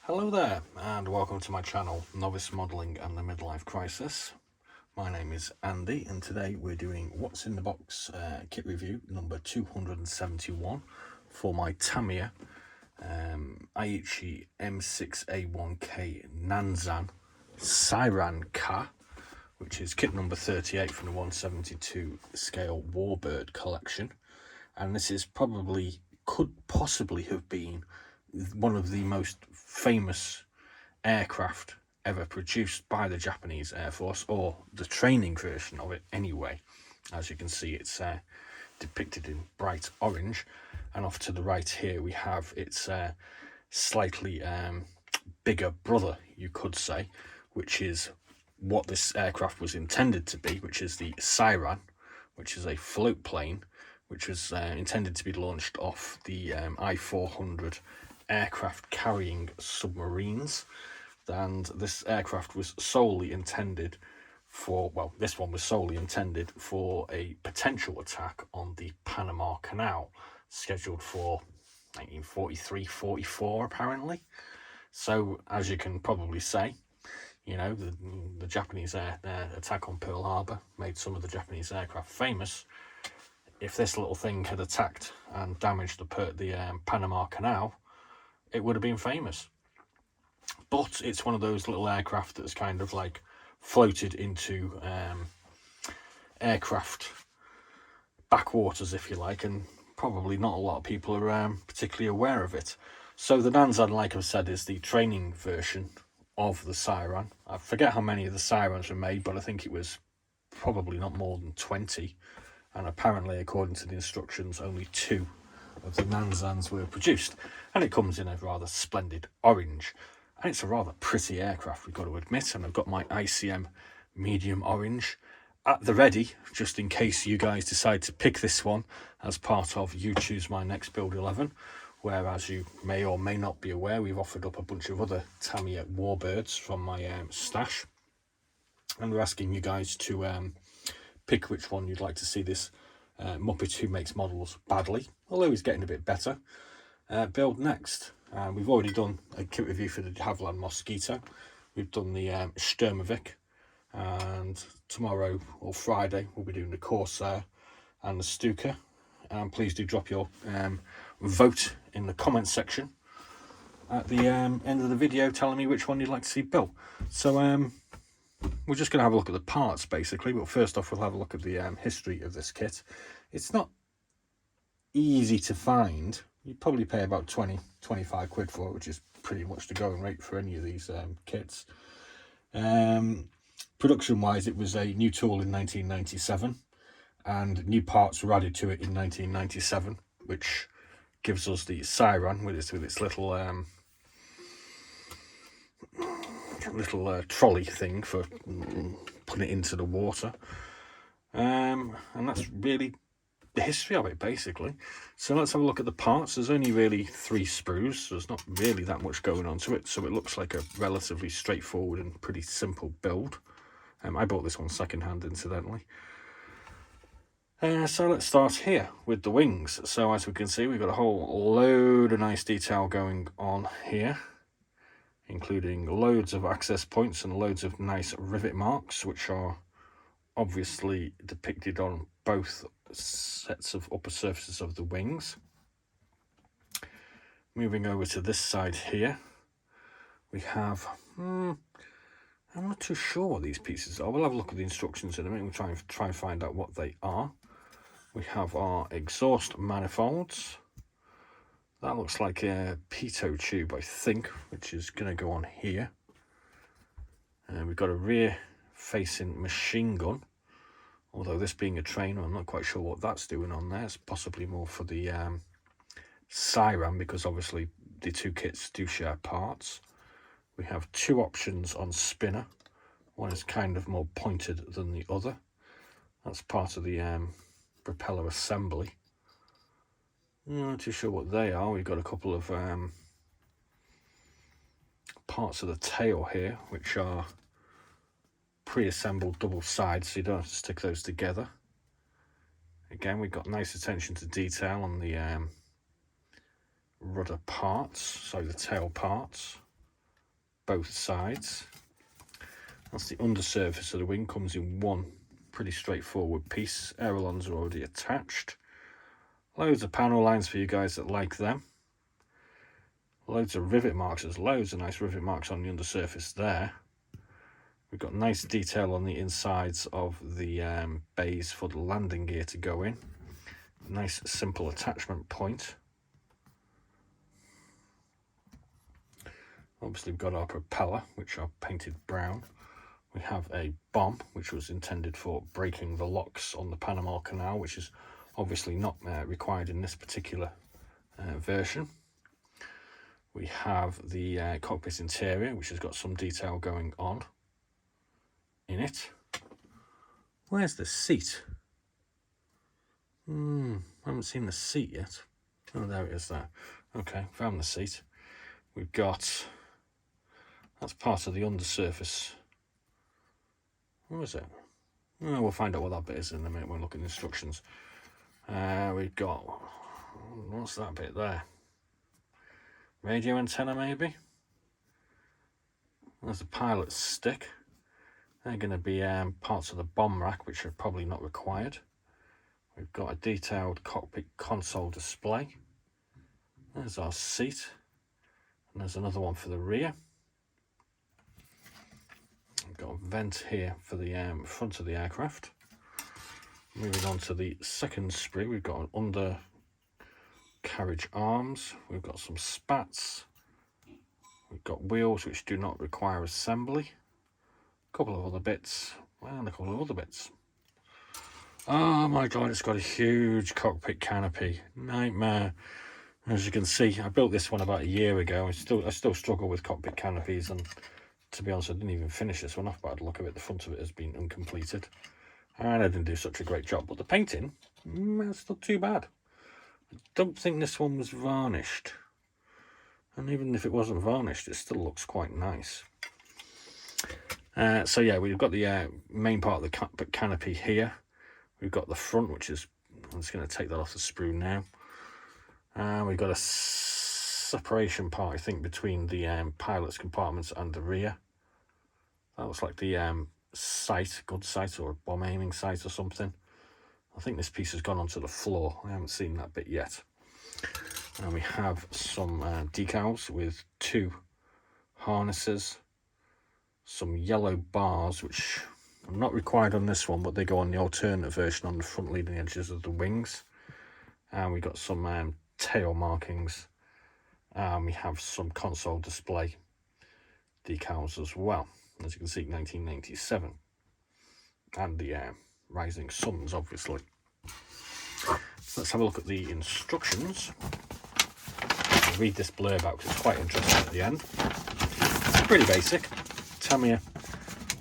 Hello there, and welcome to my channel, Novice Modelling and the Midlife Crisis. My name is Andy, and today we're doing What's in the Box kit review number 271 for my Tamiya Aichi M6A1K Nanzan Siran Ka, which is kit number 38 from the 172 scale Warbird collection. And this is could possibly have been one of the most famous aircraft ever produced by the Japanese Air Force, or the training version of it anyway. As you can see, it's depicted in bright orange, and off to the right here we have its slightly bigger brother, you could say, which is what this aircraft was intended to be, which is the Siran, which is a float plane which was intended to be launched off the I-400 aircraft carrying submarines. And this aircraft was solely intended for, well, this one was solely intended for a potential attack on the Panama Canal, scheduled for 1943-44 apparently. So as you can probably say, you know, the Japanese attack on Pearl Harbor made some of the Japanese aircraft famous. If this little thing had attacked and damaged the Panama Canal, it would have been famous. But it's one of those little aircraft that's kind of like floated into aircraft backwaters, if you like, and probably not a lot of people are particularly aware of it. So the Nanzan, like I've said, is the training version of the Siran. I forget how many of the Sirans were made, but I think it was probably not more than 20. And apparently, according to the instructions, only 2 of the Nanzans were produced. And it comes in a rather splendid orange. And it's a rather pretty aircraft, we've got to admit. And I've got my ICM medium orange at the ready, just in case you guys decide to pick this one as part of You Choose My Next Build 11. Where, as you may or may not be aware, we've offered up a bunch of other Tamiya Warbirds from my stash. And we're asking you guys to pick which one you'd like to see this Muppet who makes models badly, although he's getting a bit better, build next. We've already done a kit review for the Havilland Mosquito. We've done the Sturmovik, and tomorrow or Friday we'll be doing the Corsair and the Stuka. Please do drop your vote in the comments section at the end of the video telling me which one you'd like to see built. So we're just going to have a look at the parts basically, but first off we'll have a look at the history of this kit. It's not easy to find. You'd probably pay about 20-25 quid for it, which is pretty much the going rate for any of these kits. Production wise, it was a new tool in 1997 and new parts were added to it in 1997, which gives us the Siran with its little trolley thing for putting it into the water, and that's really the history of it basically. So let's have a look at the parts. There's only really 3 sprues, so there's not really that much going on to it, so it looks like a relatively straightforward and pretty simple build. I bought this one second-hand incidentally. So let's start here with the wings. So as we can see, we've got a whole load of nice detail going on here, including loads of access points and loads of nice rivet marks, which are obviously depicted on both sets of upper surfaces of the wings. Moving over to this side here, we have, I'm not too sure what these pieces are. We'll have a look at the instructions in a minute. We'll try and find out what they are. We have our exhaust manifolds. That looks like a pitot tube, I think, which is going to go on here. And we've got a rear-facing machine gun. Although this being a trainer, I'm not quite sure what that's doing on there. It's possibly more for the Siran, because obviously the 2 kits do share parts. We have 2 options on spinner. One is kind of more pointed than the other. That's part of the propeller assembly. I'm not too sure what they are. We've got a couple of parts of the tail here, which are pre-assembled double sides, so you don't have to stick those together. Again, we've got nice attention to detail on the rudder parts, so the tail parts. both sides. That's the undersurface of the wing, comes in one pretty straightforward piece. Ailerons are already attached. Loads of panel lines for you guys that like them. Loads of rivet marks, there's loads of nice rivet marks on the undersurface there. We've got nice detail on the insides of the bays for the landing gear to go in. Nice simple attachment point. Obviously we've got our propeller, which are painted brown. We have a bomb, which was intended for breaking the locks on the Panama Canal, which is obviously not required in this particular version. We have the cockpit interior, which has got some detail going on in it. Where's the seat? I haven't seen the seat yet. Oh, there it is there. Okay, found the seat. We've got, that's part of the undersurface. What is it? Oh, we'll find out what that bit is in a minute when we look at the instructions. We've got, what's that bit there? Radio antenna maybe? There's a pilot's stick. They're going to be parts of the bomb rack, which are probably not required. We've got a detailed cockpit console display. There's our seat. And there's another one for the rear. We've got a vent here for the front of the aircraft. Moving on to the second sprue, we've got an undercarriage arms. We've got some spats. We've got wheels which do not require assembly. A couple of other bits and a couple of other bits. Oh my god, it's got a huge cockpit canopy. Nightmare. As you can see, I built this one about a year ago. I still struggle with cockpit canopies, and to be honest, I didn't even finish this one off by the look of it. The front of it has been uncompleted. And I didn't do such a great job, but the painting, that's not too bad. I don't think this one was varnished. And even if it wasn't varnished, it still looks quite nice. So yeah, we've got the main part of the cockpit canopy here. We've got the front, which is, I'm just going to take that off the sprue now. We've got a separation part, I think, between the pilot's compartments and the rear. That looks like the sight, good sight, or a bomb aiming sight or something. I think this piece has gone onto the floor. I haven't seen that bit yet. And we have some decals with 2 harnesses, some yellow bars, which are not required on this one, but they go on the alternate version on the front leading edges of the wings. And we got some tail markings. And we have some console display decals as well. As you can see, 1997. And the rising suns, obviously. So let's have a look at the instructions. I'll read this blurb out because it's quite interesting at the end. It's pretty basic. Tamiya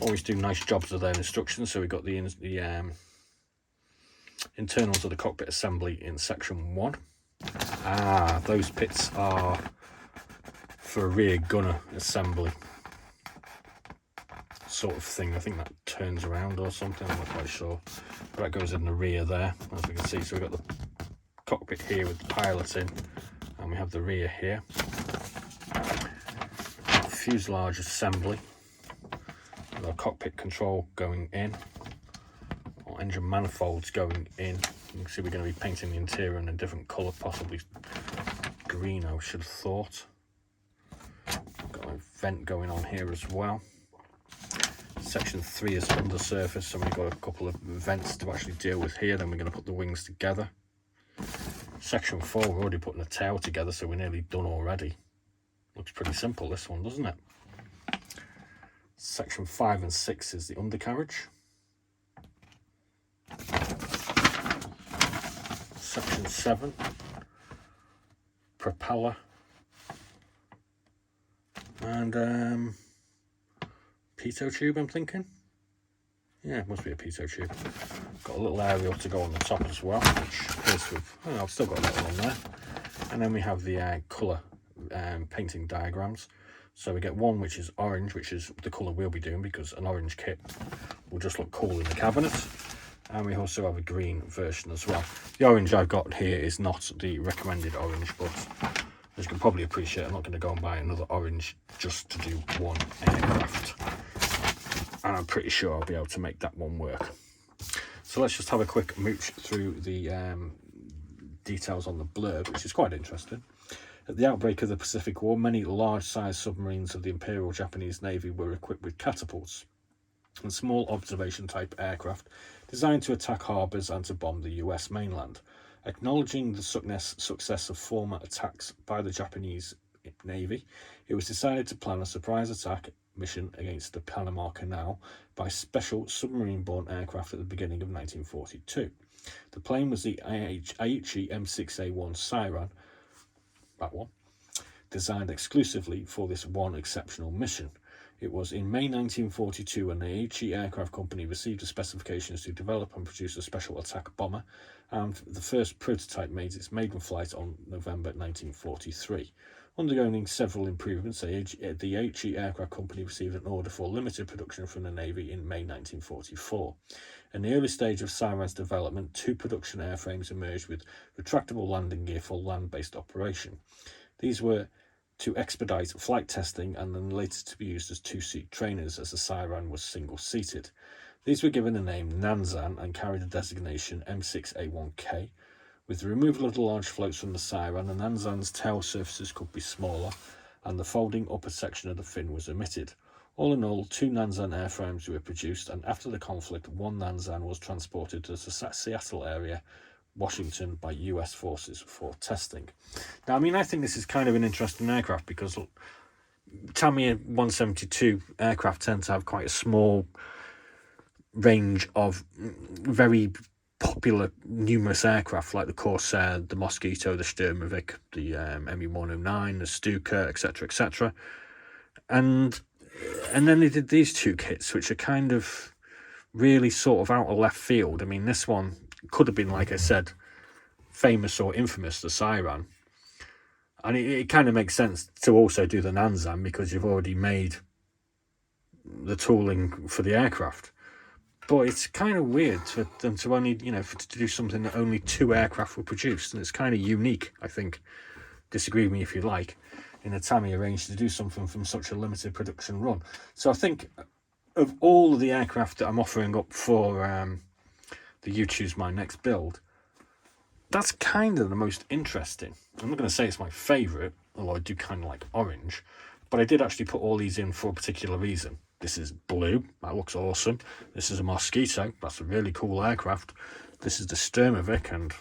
always do nice jobs with their instructions. So we've got the internals of the cockpit assembly in section 1. Those pits are for rear gunner assembly sort of thing. I think that turns around or something, I'm not quite sure. But that goes in the rear there, as we can see. So we've got the cockpit here with the pilot in, and we have the rear here. Fuselage assembly. With our cockpit control going in. Our engine manifolds going in. You can see we're going to be painting the interior in a different colour, possibly green, I should have thought. Got a vent going on here as well. Section 3 is undersurface, so we've got a couple of vents to actually deal with here. Then we're going to put the wings together. Section 4, we're already putting a tail together, so we're nearly done already. Looks pretty simple, this one, doesn't it? Section 5 and 6 is the undercarriage. Section 7, propeller. And pitot tube, I'm thinking. Yeah, it must be a pitot tube. Got a little aerial to go on the top as well, which goes with, oh, I've still got a little on there. And then we have the colour painting diagrams. So we get one which is orange, which is the colour we'll be doing, because an orange kit will just look cool in the cabinet. And we also have a green version as well. The orange I've got here is not the recommended orange, but As you can probably appreciate, I'm not going to go and buy another orange just to do one aircraft. And I'm pretty sure I'll be able to make that one work. So let's just have a quick mooch through the details on the blurb, which is quite interesting. At the outbreak of the Pacific War, many large-sized submarines of the Imperial Japanese Navy were equipped with catapults and small observation-type aircraft designed to attack harbours and to bomb the US mainland. Acknowledging the success of former attacks by the Japanese Navy, it was decided to plan a surprise attack mission against the Panama Canal by special submarine-borne aircraft at the beginning of 1942. The plane was the Aichi M6A1 Siren, that one, designed exclusively for this one exceptional mission. It was in May 1942 when the Aichi Aircraft Company received the specifications to develop and produce a special attack bomber, and the first prototype made its maiden flight on November 1943. Undergoing several improvements, the Aichi Aircraft Company received an order for limited production from the Navy in May 1944. In the early stage of Siren's development, 2 production airframes emerged with retractable landing gear for land-based operation. These were to expedite flight testing and then later to be used as 2-seat trainers, as the Siren was single-seated. These were given the name Nanzan and carried the designation M6A1K. With the removal of the large floats from the Siren, the Nanzan's tail surfaces could be smaller, and the folding upper section of the fin was omitted. All in all, 2 Nanzan airframes were produced, and after the conflict, 1 Nanzan was transported to the Seattle area, Washington, by US forces for testing. Now, I mean, I think this is kind of an interesting aircraft because Tamiya 172 aircraft tend to have quite a small range of very popular, numerous aircraft like the Corsair, the Mosquito, the Sturmovik, the ME-109, the Stuka, etc., etc. And then they did these 2 kits, which are kind of really sort of out of left field. I mean, this one could have been, like I said, famous or infamous, the Siren. And it kind of makes sense to also do the Nanzan because you've already made the tooling for the aircraft. But it's kind of weird for them to only, to do something that only 2 aircraft were produced. And it's kind of unique, I think. Disagree with me if you like. In a Tamiya range to do something from such a limited production run. So I think of all of the aircraft that I'm offering up for the You Choose My Next build, that's kind of the most interesting. I'm not going to say it's my favourite, although I do kind of like orange. But I did actually put all these in for a particular reason. This is blue, that looks awesome. This is a Mosquito, that's a really cool aircraft. This is the Sturmovik and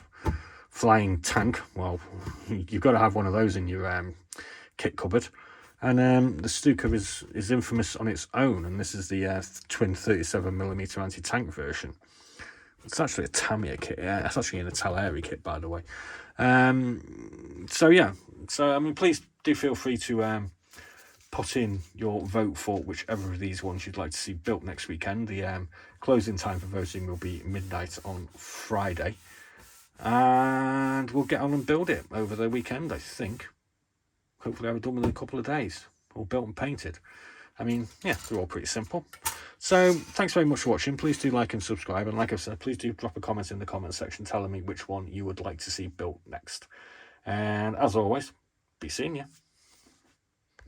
flying tank. Well, you've got to have one of those in your kit cupboard. And the Stuka is infamous on its own, and this is the twin 37mm anti-tank version. It's actually a Tamiya kit. Yeah, it's actually an Italeri kit, by the way. So yeah, I mean, please do feel free to put in your vote for whichever of these ones you'd like to see built next weekend. The closing time for voting will be midnight on Friday, and we'll get on and build it over the weekend, I think. Hopefully I've done within a couple of days, all built and painted. I mean, yeah, they're all pretty simple. So thanks very much for watching. Please do like and subscribe, and like I've said, please do drop a comment in the comment section telling me which one you would like to see built next. And as always, be seeing you.